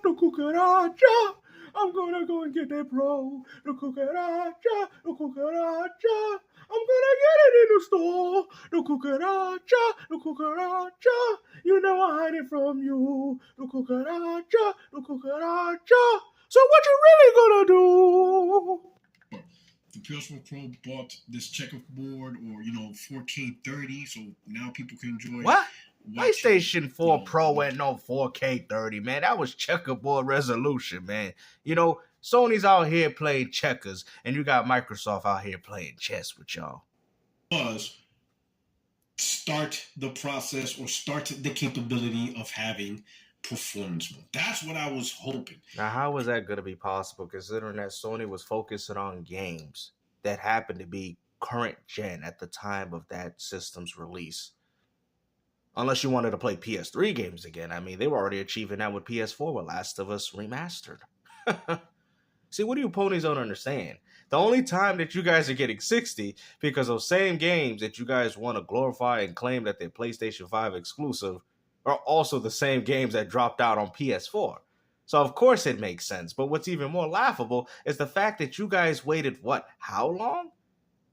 no cucaracha. I'm gonna go and get that Pro. No cucaracha, no cucaracha. I'm gonna get it in the store. No cucaracha, no cucaracha. You know I hide it from you. No cucaracha, no cucaracha. So what you really gonna do? The PS4 Pro bought this checkerboard or 4K 30, so now people can enjoy. What? PlayStation 4 Pro and no 4K 30, man. That was checkerboard resolution, man. Sony's out here playing checkers, and you got Microsoft out here playing chess with y'all. Start the process or start the capability of having performance mode. That's what I was hoping. Now, how was that going to be possible, considering that Sony was focusing on games that happened to be current gen at the time of that system's release? Unless you wanted to play PS3 games again. I mean, they were already achieving that with PS4 with Last of Us Remastered. See, what do you ponies don't understand? The only time that you guys are getting 60 because those same games that you guys want to glorify and claim that they're PlayStation 5 exclusive are also the same games that dropped out on PS4. So of course it makes sense. But what's even more laughable is the fact that you guys waited, how long?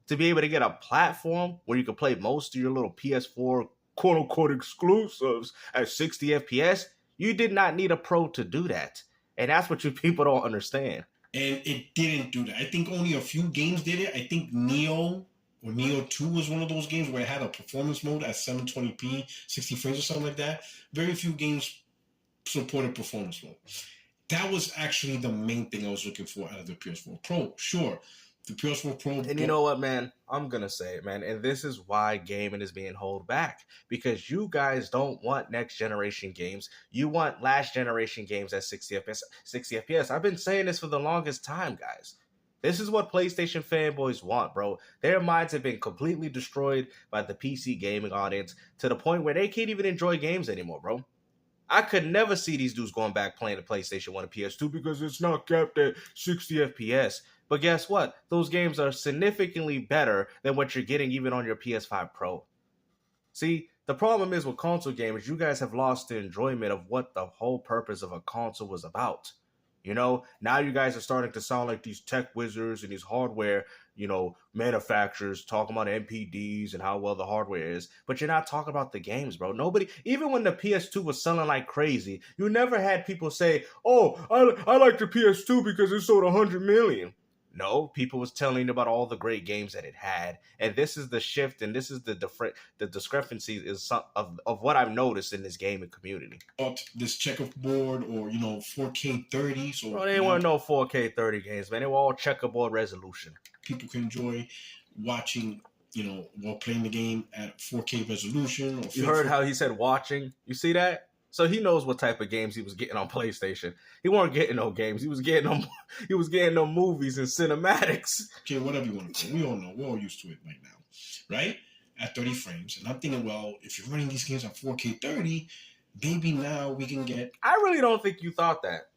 To be able to get a platform where you can play most of your little PS4 quote-unquote exclusives at 60 FPS. You did not need a Pro to do that. And that's what you people don't understand. And it didn't do that. I think only a few games did it. I think Neo 2 was one of those games where it had a performance mode at 720p, 60 frames or something like that. Very few games supported performance mode. That was actually the main thing I was looking for out of the PS4 Pro. Sure, the PS4 Pro. And you know what, man? I'm going to say it, man. And this is why gaming is being held back. Because you guys don't want next generation games. You want last generation games at 60 FPS. 60 FPS. I've been saying this for the longest time, guys. This is what PlayStation fanboys want, bro. Their minds have been completely destroyed by the PC gaming audience to the point where they can't even enjoy games anymore, bro. I could never see these dudes going back playing the PlayStation 1 and PS2 because it's not capped at 60 FPS. But guess what? Those games are significantly better than what you're getting even on your PS5 Pro. See, the problem is with console gamers, you guys have lost the enjoyment of what the whole purpose of a console was about. Now you guys are starting to sound like these tech wizards and these hardware, manufacturers talking about NPDs and how well the hardware is. But you're not talking about the games, bro. Nobody, even when the PS2 was selling like crazy, you never had people say, oh, I like the PS2 because it sold 100 million. No, people was telling you about all the great games that it had. And this is the shift, and this is the discrepancy is of what I've noticed in this gaming community. This checkerboard or, 4K 30. So bro, they weren't no 4K 30 games, man. They were all checkerboard resolution. People can enjoy watching, while playing the game at 4K resolution. Or you heard how he said watching? You see that? So he knows what type of games he was getting on PlayStation. He weren't getting no games. He was getting them movies and cinematics. Okay, whatever you want to call it. We all know. We're all used to it right now. Right? At 30 frames. And I'm thinking, well, if you're running these games at 4K 30, maybe now we can get... I really don't think you thought that.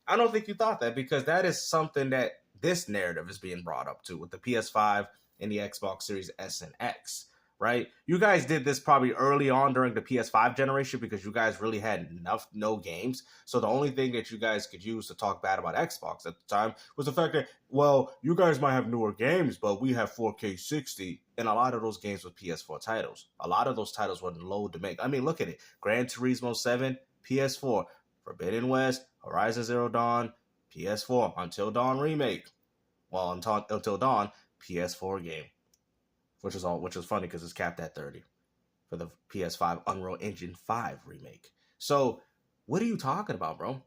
I don't think you thought that because that is something that this narrative is being brought up to with the PS5 and the Xbox Series S and X. Right? You guys did this probably early on during the PS5 generation because you guys really had no games. So the only thing that you guys could use to talk bad about Xbox at the time was the fact that, well, you guys might have newer games, but we have 4K 60. And a lot of those games were PS4 titles. A lot of those titles were low to make. I mean, look at it. Gran Turismo 7, PS4. Forbidden West, Horizon Zero Dawn, PS4. Until Dawn remake. Well, Until Dawn, PS4 game. Which is funny because it's capped at 30 for the PS5 Unreal Engine 5 remake. So, what are you talking about, bro?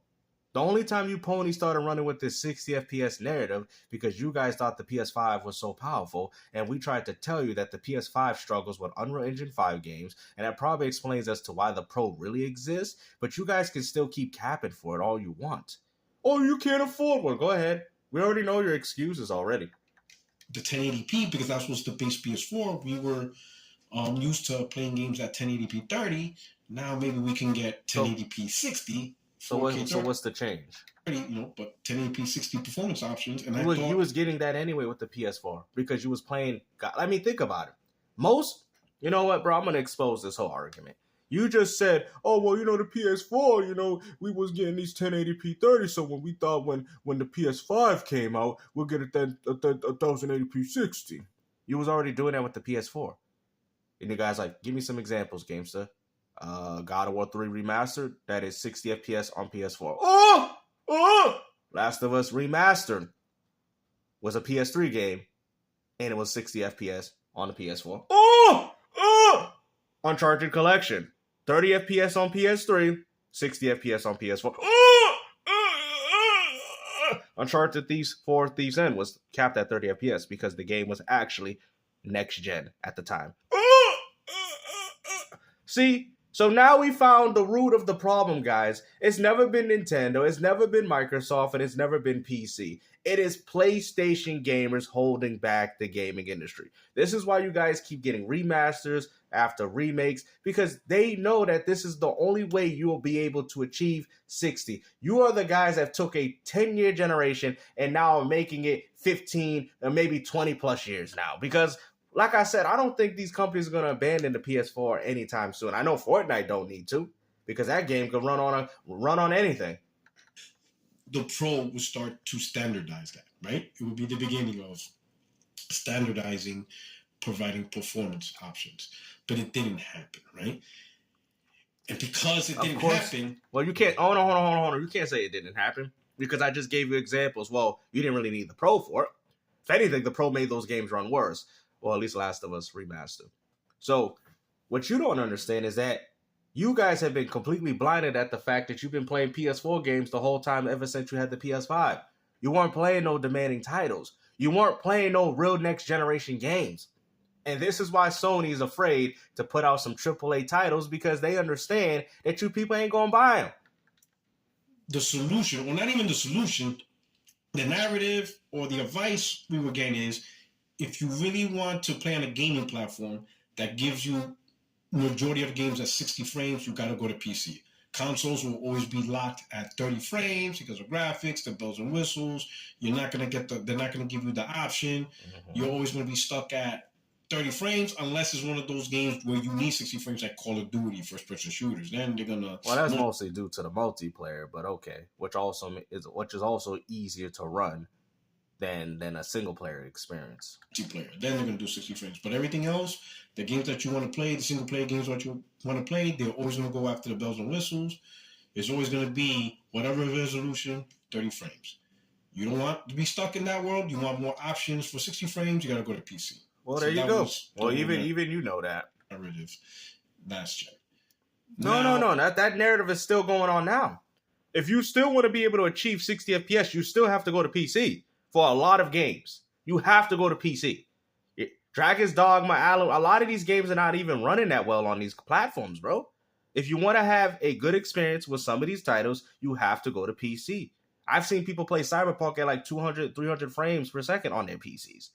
The only time you ponies started running with this 60 FPS narrative because you guys thought the PS5 was so powerful, and we tried to tell you that the PS5 struggles with Unreal Engine 5 games, and that probably explains as to why the Pro really exists, but you guys can still keep capping for it all you want. Oh, you can't afford one. Go ahead. We already know your excuses already. The 1080p, because that was the base PS4. We were used to playing games at 1080p 30. Now maybe we can get 1080p 60. So what's the change? 30, but 1080p 60 performance options. And you was getting that anyway with the PS4 because you was playing. I mean, think about it. You know what, bro? I'm gonna expose this whole argument. You just said, oh, well, the PS4, we was getting these 1080p 30, so when we thought when the PS5 came out, we'll get a 1080p 60. You was already doing that with the PS4. And the guy's like, give me some examples, Gamester. God of War 3 Remastered, that is 60 FPS on PS4. Oh! Last of Us Remastered was a PS3 game, and it was 60 FPS on the PS4. Uncharted Collection, 30 FPS on PS3, 60 FPS on PS4. Uncharted Thieves 4 Thieves End was capped at 30 FPS because the game was actually next gen at the time. See? So now we found the root of the problem, guys. It's never been Nintendo, it's never been Microsoft, and it's never been PC. It is PlayStation gamers holding back the gaming industry. This is why you guys keep getting remasters after remakes, because they know that this is the only way you will be able to achieve 60. You are the guys that took a 10-year generation and now are making it 15 or maybe 20 plus years now, because like I said, I don't think these companies are going to abandon the PS4 anytime soon. I know Fortnite don't need to, because that game can run on anything. The Pro will start to standardize that, right? It would be the beginning of standardizing, providing performance options. But it didn't happen, right? And because it didn't happen... Well, you can't... Hold on. You can't say it didn't happen, because I just gave you examples. Well, you didn't really need the Pro for it. If anything, the Pro made those games run worse. Well, at least Last of Us Remastered. So, what you don't understand is that you guys have been completely blinded at the fact that you've been playing PS4 games the whole time ever since you had the PS5. You weren't playing no demanding titles. You weren't playing no real next-generation games. And this is why Sony is afraid to put out some AAA titles, because they understand that you people ain't going to buy them. The solution, or not even the solution, the narrative or the advice we were getting is, if you really want to play on a gaming platform that gives you majority of games at 60 frames, you got to go to PC. Consoles will always be locked at 30 frames because of graphics, the bells and whistles. You're not going to they're not going to give you the option. Mm-hmm. You're always going to be stuck at 30 frames unless it's one of those games where you need 60 frames, like Call of Duty, first-person shooters. Then they're going to... Well, that's mostly due to the multiplayer, but okay. Which is also easier to run than a single-player experience. Multiplayer. Then they're going to do 60 frames. But everything else, the games that you want to play, the single-player games that you want to play, they're always going to go after the bells and whistles. It's always going to be whatever resolution, 30 frames. You don't want to be stuck in that world. You want more options for 60 frames, you got to go to PC. Well, there you go. Well, even you know that. Narrative. Last check. No. That narrative is still going on now. If you still want to be able to achieve 60 FPS, you still have to go to PC. For a lot of games, you have to go to PC. Dragon's Dogma, a lot of these games are not even running that well on these platforms, bro. If you want to have a good experience with some of these titles, you have to go to PC. I've seen people play Cyberpunk at like 200, 300 frames per second on their PCs.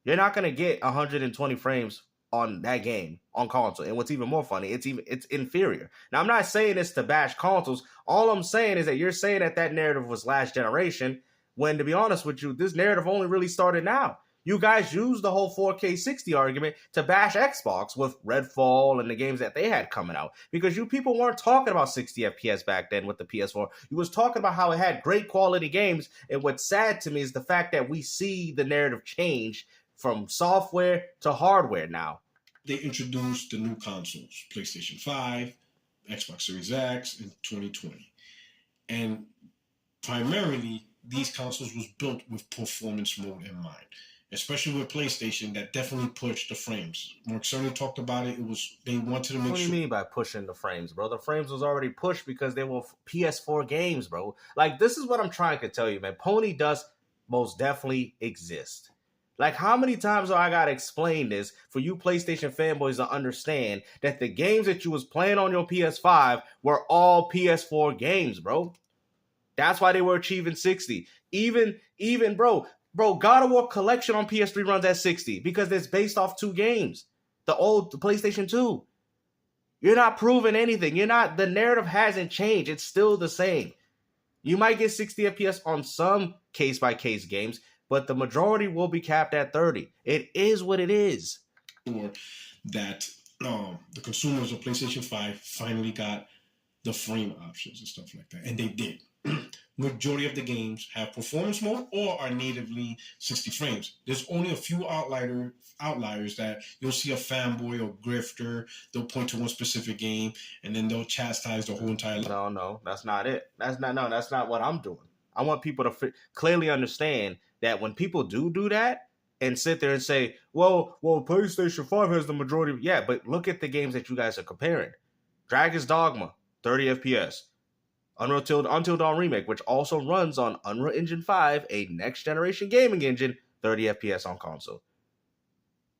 You're not going to get 120 frames on that game on console. And what's even more funny, it's inferior. Now, I'm not saying this to bash consoles. All I'm saying is that you're saying that narrative was last generation, when, to be honest with you, this narrative only really started now. You guys used the whole 4K 60 argument to bash Xbox with Redfall and the games that they had coming out, because you people weren't talking about 60 FPS back then with the PS4. You was talking about how it had great quality games, and what's sad to me is the fact that we see the narrative change from software to hardware now. They introduced the new consoles, PlayStation 5, Xbox Series X in 2020. And primarily, these consoles was built with performance mode in mind. Especially with PlayStation, that definitely pushed the frames. Mark Cerny talked about it. They wanted to make sure. What do you mean by pushing the frames, bro? The frames was already pushed because they were PS4 games, bro. Like, this is what I'm trying to tell you, man. Pony Dust most definitely exists. Like, how many times do I gotta explain this for you PlayStation fanboys to understand that the games that you was playing on your PS5 were all PS4 games, bro? That's why they were achieving 60. Even, bro, God of War Collection on PS3 runs at 60 because it's based off two games. The PlayStation 2. You're not proving anything. The narrative hasn't changed. It's still the same. You might get 60 FPS on some case-by-case games, but the majority will be capped at 30. It is what it is. Or that the consumers of PlayStation 5 finally got the frame options and stuff like that, and they did. Majority of the games have performance mode or are natively 60 frames. There's only a few outliers that you'll see a fanboy or grifter. They'll point to one specific game and then they'll chastise the whole entire. No, that's not it. That's not what I'm doing. I want people to clearly understand that when people do that and sit there and say, well, PlayStation 5 has the majority. Yeah, but look at the games that you guys are comparing. Dragon's Dogma, 30 FPS. Until Dawn Remake, which also runs on Unreal Engine 5, a next-generation gaming engine, 30 FPS on console.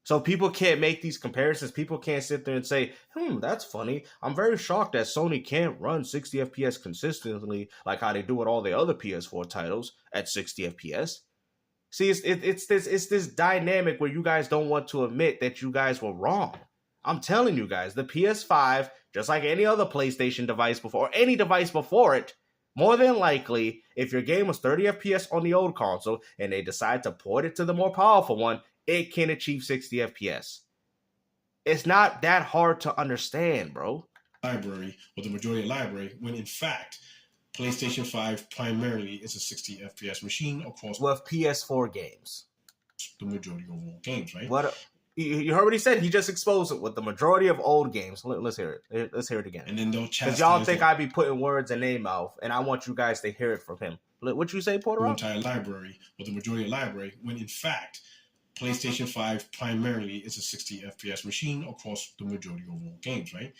So people can't make these comparisons. People can't sit there and say, that's funny. I'm very shocked that Sony can't run 60 FPS consistently like how they do with all the other PS4 titles at 60 FPS. See, it's this dynamic where you guys don't want to admit that you guys were wrong. I'm telling you guys, the PS5, just like any other PlayStation device before, or any device before it, more than likely, if your game was 30 FPS on the old console and they decide to port it to the more powerful one, it can achieve 60 FPS. It's not that hard to understand, bro. Library, or the majority of library, when in fact, PlayStation 5 primarily is a 60 FPS machine across with PS4 games. The majority of all games, right? You heard what he said. He just exposed it with the majority of old games. Let's hear it. Let's hear it again. And then they'll because y'all think I'd be putting words in their mouth, and I want you guys to hear it from him. What you say, Puerto? The entire library, or the majority of library, when in fact, PlayStation 5 primarily is a 60 FPS machine across the majority of all games, right?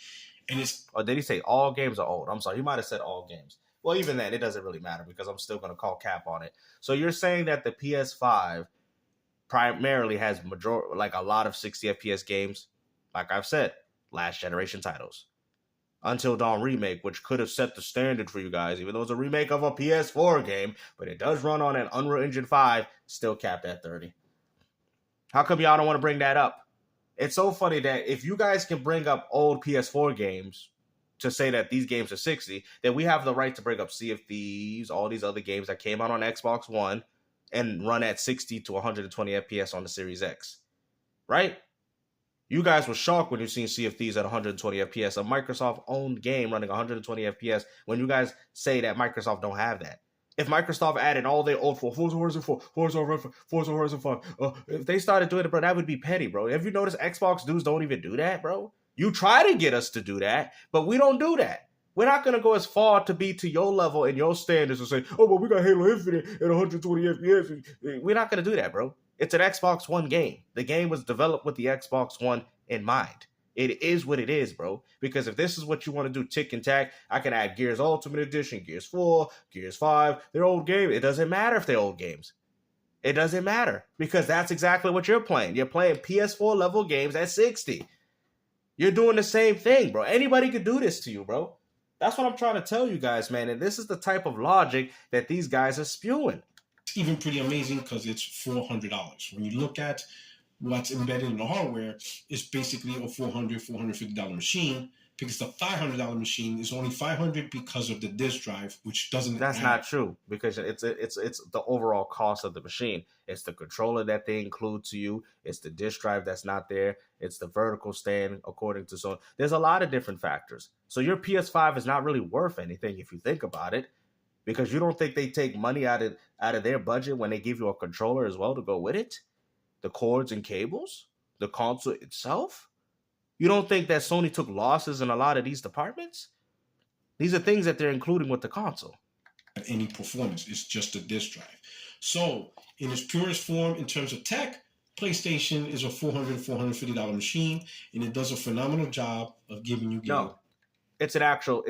And it's. Or did he say all games are old? I'm sorry, he might have said all games. Well, even then, it doesn't really matter because I'm still going to call cap on it. So you're saying that the PS5 primarily has a lot of 60 FPS games, like I've said, last generation titles. Until Dawn Remake, which could have set the standard for you guys, even though it's a remake of a PS4 game, but it does run on an Unreal Engine 5, still capped at 30. How come y'all don't want to bring that up? It's so funny that if you guys can bring up old PS4 games to say that these games are 60, then we have the right to bring up Sea of Thieves, all these other games that came out on Xbox One, and run at 60 to 120 FPS on the Series X, right? You guys were shocked when you seen Sea of Thieves at 120 FPS, a Microsoft-owned game running 120 FPS, when you guys say that Microsoft don't have that. If Microsoft added all their old Forza Horizon 4, Forza Horizon 5, if they started doing it, bro, that would be petty, bro. Have you noticed Xbox dudes don't even do that, bro? You try to get us to do that, but we don't do that. We're not going to go as far to be to your level and your standards and say, oh, well, we got Halo Infinite at 120 FPS. We're not going to do that, bro. It's an Xbox One game. The game was developed with the Xbox One in mind. It is what it is, bro. Because if this is what you want to do, tick and tack, I can add Gears Ultimate Edition, Gears 4, Gears 5. They're old games. It doesn't matter if they're old games. It doesn't matter because that's exactly what you're playing. You're playing PS4 level games at 60. You're doing the same thing, bro. Anybody could do this to you, bro. That's what I'm trying to tell you guys, man. And this is the type of logic that these guys are spewing. It's even pretty amazing because it's $400. When you look at what's embedded in the hardware, it's basically a $450 machine because the $500 machine is only $500 because of the disk drive, which doesn't. That's not true because it's the overall cost of the machine. It's the controller that they include to you. It's the disk drive that's not there. It's the vertical stand, according to Sony. There's a lot of different factors. So your PS5 is not really worth anything if you think about it, because you don't think they take money out of their budget when they give you a controller as well to go with it, the cords and cables, the console itself. You don't think that Sony took losses in a lot of these departments? These are things that they're including with the console. Any performance, it's just a disk drive. So in its purest form, in terms of tech, PlayStation is a $450 machine, and it does a phenomenal job of giving you games. No,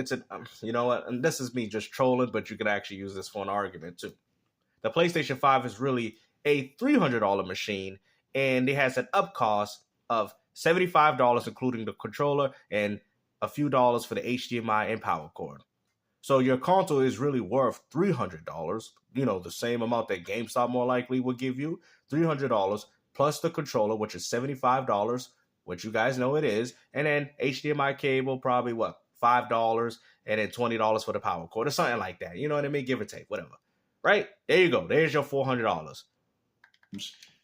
you know what? And this is me just trolling, but you could actually use this for an argument too. The PlayStation 5 is really a $300 machine, and it has an up cost of $75, including the controller and a few dollars for the HDMI and power cord. So your console is really worth $300. You know, the same amount that GameStop more likely would give you, $300 plus the controller, which is $75, which you guys know it is, and then HDMI cable, probably $5, and then $20 for the power cord or something like that. You know what I mean? Give or take, whatever. Right? There you go. There's your $400.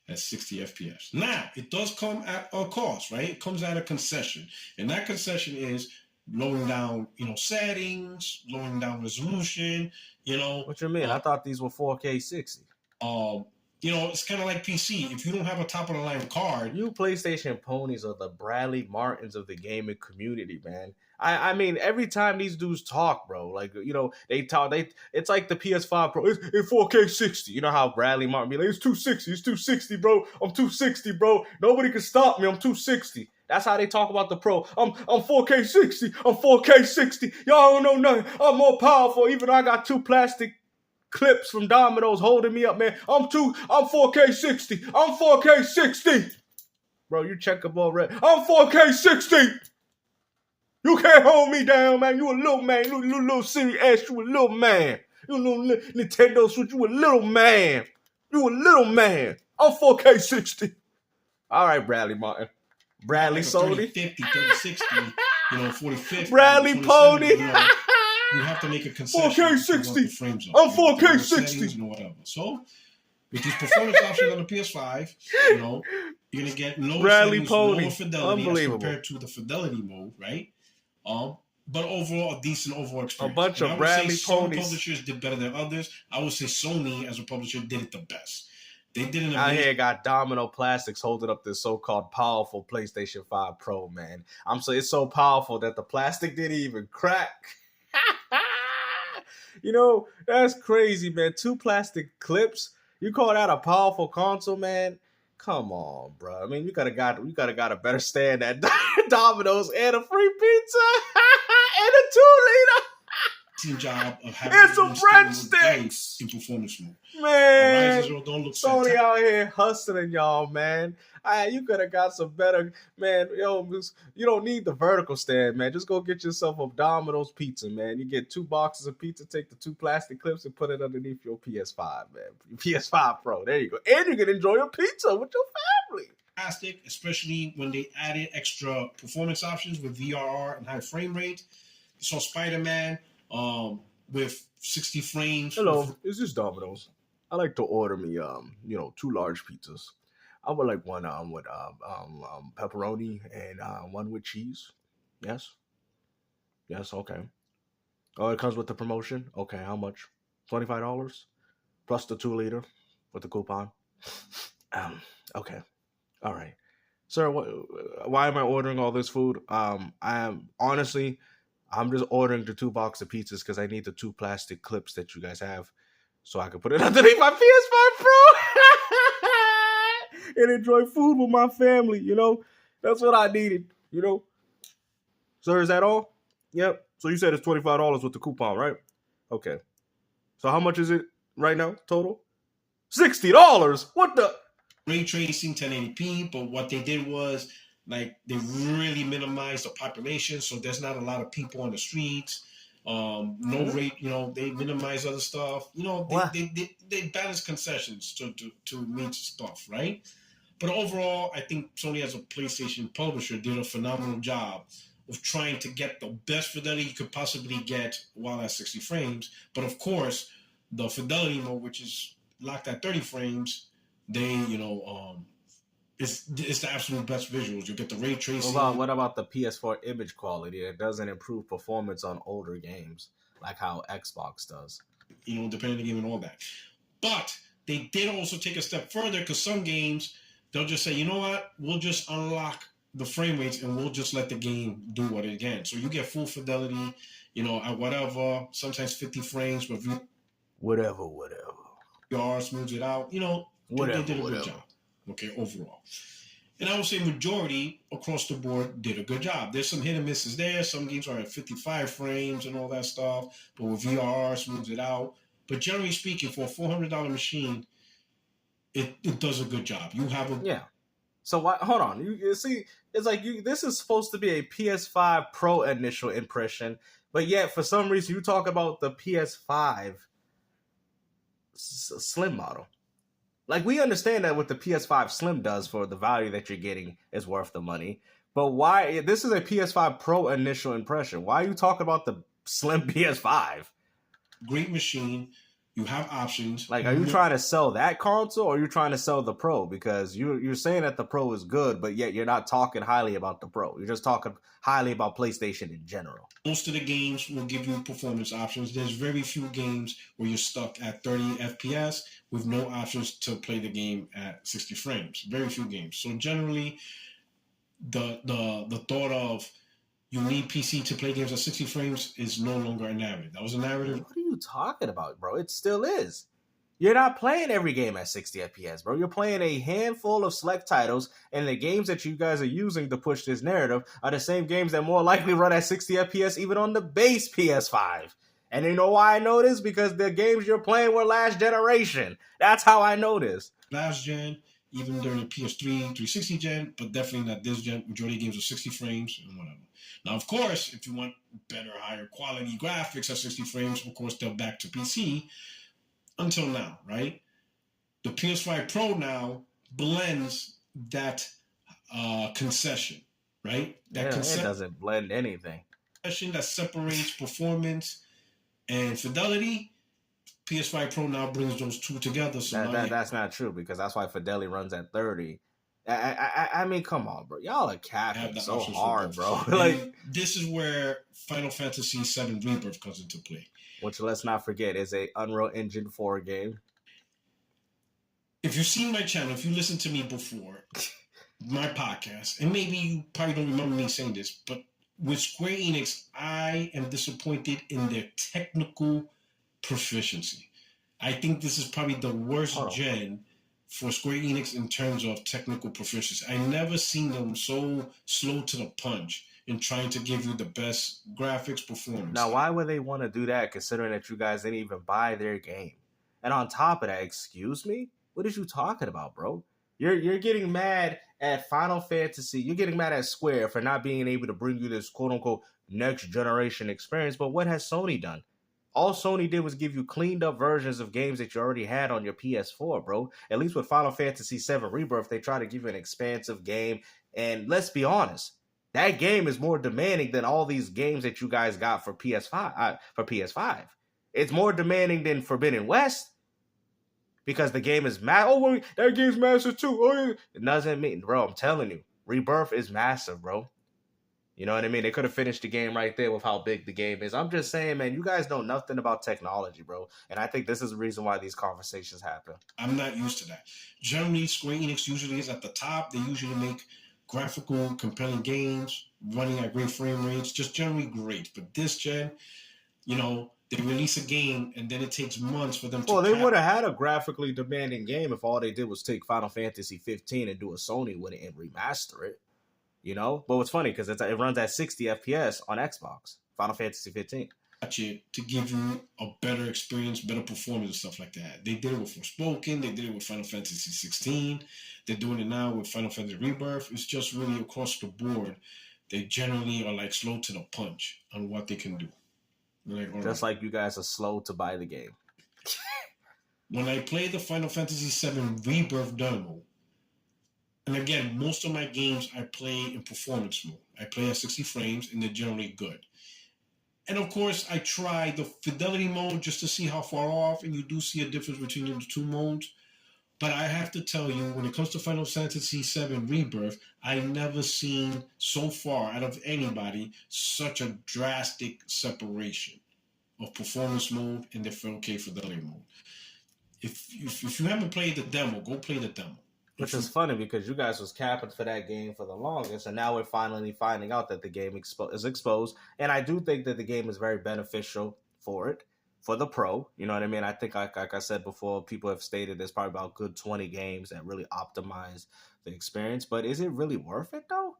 at 60 FPS. Now, it does come at a cost, right? It comes at a concession. And that concession is lowering down, settings, lowering down resolution, What you mean? I thought these were 4K 60. It's kind of like PC. If you don't have a top of the line card, you PlayStation ponies are the Bradley Martins of the gaming community, man. I mean, every time these dudes talk, bro, like, it's like the PS5 Pro. It's 4K 60. You know how Bradley Martin be like, it's 260, it's 260, bro. I'm 260, bro. Nobody can stop me. I'm 260. That's how they talk about the Pro. I'm 4K 60. I'm 4K 60. Y'all don't know nothing. I'm more powerful, even though I got two plastic clips from Domino's holding me up, man. I'm 4K 60. I'm 4K 60. Bro, you checkerboard red. I'm 4K 60. You can't hold me down, man. You a little man. You little City S. You a little man. You a little Nintendo Switch. You a little man. You a little man. I'm 4K 60. All right, Bradley Martin. Bradley Sony. 30, 50, 30, 60, 40, 50. Bradley Pony. You have to make a concession. 4K 60. Frames I'm 4K 60. Whatever. So, with these performance options on the PS5, you're going to get lower settings, lower fidelity as compared to the Fidelity mode, right? But overall, a decent overall experience. A bunch of Bradley ponies. Some publishers did better than others. I would say Sony, as a publisher, did it the best. They did it. Out here got Domino Plastics holding up this so-called powerful PlayStation 5 Pro, man. It's so powerful that the plastic didn't even crack. That's crazy, man. 2 plastic clips. You call that a powerful console, man? Come on, bro. I mean, you gotta got a better stand at Domino's and a free pizza and a 2-liter. Job of having and some breadsticks in performance mode. Man, don't look Sony fantastic. out here hustling y'all, man. You could have got some better, man. You don't need the vertical stand, man. Just go get yourself a Domino's pizza, man. You get 2 boxes of pizza, take the 2 plastic clips and put it underneath your PS5, man. Your PS5 Pro. There you go. And you can enjoy your pizza with your family. Fantastic, especially when they added extra performance options with VRR and high frame rate. You saw Spider-Man with 60 frames. Hello, is this Domino's? I like to order me 2 large pizzas. I would like one with pepperoni and one with cheese. Yes, okay. Oh, it comes with the promotion. Okay, how much? $25 plus the 2-liter with the coupon. Okay, all right, sir. Why am I ordering all this food? I'm just ordering the 2 boxes of pizzas because I need the 2 plastic clips that you guys have, so I can put it underneath my PS5 Pro. And enjoy food with my family, That's what I needed, Sir, is that all? Yep. So you said it's $25 with the coupon, right? Okay. So how much is it right now, total? $60. What the? Ray tracing 1080p, but what they did was, they really minimized the population, so there's not a lot of people on the streets. No rate, they minimize other stuff. They balance concessions to meet stuff, right? But overall, I think Sony as a PlayStation publisher did a phenomenal job of trying to get the best fidelity you could possibly get while at 60 frames. But of course, the fidelity mode, which is locked at 30 frames, it's the absolute best visuals. You get the ray tracing. What about the PS4 image quality? It doesn't improve performance on older games like how Xbox does. Depending on the game and all that. But they did also take a step further, because some games, they'll just say, you know what, we'll just unlock the frame rates and we'll just let the game do what it can. So you get full fidelity, at whatever, sometimes 50 frames, but whatever. VR smooths it out. They did a good job. Okay, overall. And I would say majority across the board did a good job. There's some hit and misses there. Some games are at 55 frames and all that stuff, but with VR, smooths it out. But generally speaking, for a $400 machine, it does a good job. You have a... Yeah. So hold on. You see, it's like this is supposed to be a PS5 Pro initial impression, but yet for some reason you talk about the PS5 Slim model. Like, we understand that what the PS5 Slim does for the value that you're getting is worth the money. But why? This is a PS5 Pro initial impression. Why are you talking about the Slim PS5? Great machine. You have options. Like, are you trying to sell that console, or are you trying to sell the Pro? Because you're saying that the Pro is good, but yet you're not talking highly about the Pro. You're just talking highly about PlayStation in general. Most of the games will give you performance options. There's very few games where you're stuck at 30 FPS with no options to play the game at 60 frames. Very few games. So generally, the thought of you need PC to play games at 60 frames is no longer a narrative. That was a narrative. What are you talking about, bro? It still is. You're not playing every game at 60 FPS, bro. You're playing a handful of select titles, and the games that you guys are using to push this narrative are the same games that more likely run at 60 FPS even on the base PS5. And you know why I know this? Because the games you're playing were last generation. That's how I know this. Last gen, even during the PS3, 360 gen, but definitely not this gen. Majority of games are 60 frames and whatever. Now, of course, if you want better, higher quality graphics at 60 frames, of course, they're back to PC. Until now, right? The PS5 Pro now blends that concession, right? That It doesn't blend anything. Concession that separates performance and fidelity. PS5 Pro now brings those two together. So that's not true, because that's why Fidelity runs at 30. I mean, come on, bro. Y'all are capping so hard, bro. Like, this is where Final Fantasy VII Rebirth comes into play. Which, let's not forget, is a Unreal Engine 4 game. If you've seen my channel, if you listened to me before, my podcast, and maybe you probably don't remember me saying this, but with Square Enix, I am disappointed in their technical proficiency. I think this is probably the worst gen for Square Enix in terms of technical proficiency. I never seen them so slow to the punch in trying to give you the best graphics performance. Now, why would they want to do that, considering that you guys didn't even buy their game? And on top of that, excuse me? What are you talking about, bro? You're getting mad at Final Fantasy. You're getting mad at Square for not being able to bring you this quote-unquote next generation experience. But what has Sony done? All Sony did was give you cleaned up versions of games that you already had on your PS4, bro. At least with Final Fantasy VII Rebirth, they try to give you an expansive game. And let's be honest, that game is more demanding than all these games that you guys got for PS5. It's more demanding than Forbidden West, because the game is massive. Oh, well, that game's massive too. Oh, yeah. It doesn't mean, bro. I'm telling you, Rebirth is massive, bro. You know what I mean? They could have finished the game right there with how big the game is. I'm just saying, man, you guys know nothing about technology, bro. And I think this is the reason why these conversations happen. I'm not used to that. Generally, Square Enix usually is at the top. They usually make graphical, compelling games, running at great frame rates, just generally great. But this gen, you know, they release a game and then it takes months for them to... Well, they would have had a graphically demanding game if all they did was take Final Fantasy 15 and do a Sony with it and remaster it. You know? But what's funny, because it runs at 60 FPS on Xbox, Final Fantasy 15. To give you a better experience, better performance and stuff like that. They did it with Forspoken. They did it with Final Fantasy 16. They're doing it now with Final Fantasy Rebirth. It's just really across the board. They generally are like slow to the punch on what they can do. Like you guys are slow to buy the game. When I play the Final Fantasy VII Rebirth demo, and again, most of my games I play in performance mode. I play at 60 frames and they're generally good. And of course, I try the fidelity mode just to see how far off, and you do see a difference between the two modes. But I have to tell you, when it comes to Final Fantasy VII Rebirth, I've never seen so far out of anybody such a drastic separation of performance mode and the 4K fidelity mode. If you haven't played the demo, go play the demo. Which is funny, because you guys was capping for that game for the longest, and now we're finally finding out that the game is exposed. And I do think that the game is very beneficial for it, for the Pro. You know what I mean? I think, like I said before, people have stated there's probably about good 20 games that really optimize the experience. But is it really worth it, though?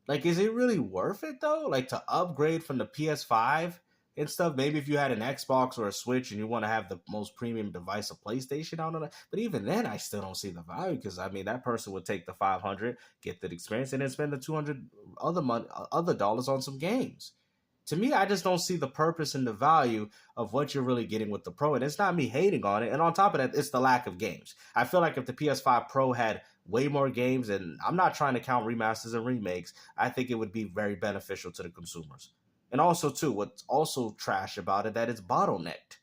Like, is it really worth it, though? Like, to upgrade from the PS5 and stuff? Maybe if you had an Xbox or a Switch and you want to have the most premium device of PlayStation out on it. But even then, I still don't see the value, because, I mean, that person would take the $500, get the experience, and then spend the $200 other dollars on some games. To me, I just don't see the purpose and the value of what you're really getting with the Pro. And it's not me hating on it. And on top of that, it's the lack of games. I feel like if the PS5 Pro had way more games, and I'm not trying to count remasters and remakes, I think it would be very beneficial to the consumers. And also, too, what's also trash about it, that it's bottlenecked.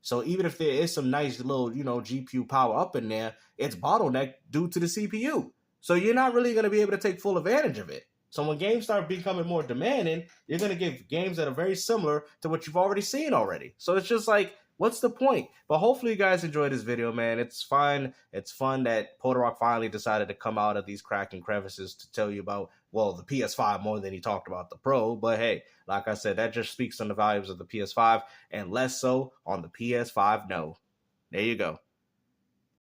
So even if there is some nice little, GPU power up in there, it's bottlenecked due to the CPU. So you're not really going to be able to take full advantage of it. So when games start becoming more demanding, you're going to get games that are very similar to what you've already seen already. So it's just like, what's the point? But hopefully you guys enjoyed this video, man. It's fun. It's fun that Puerto finally decided to come out of these crack and crevices to tell you about, well, the PS5 more than he talked about the Pro. But hey, like I said, that just speaks on the values of the PS5 and less so on the PS5 No. There you go.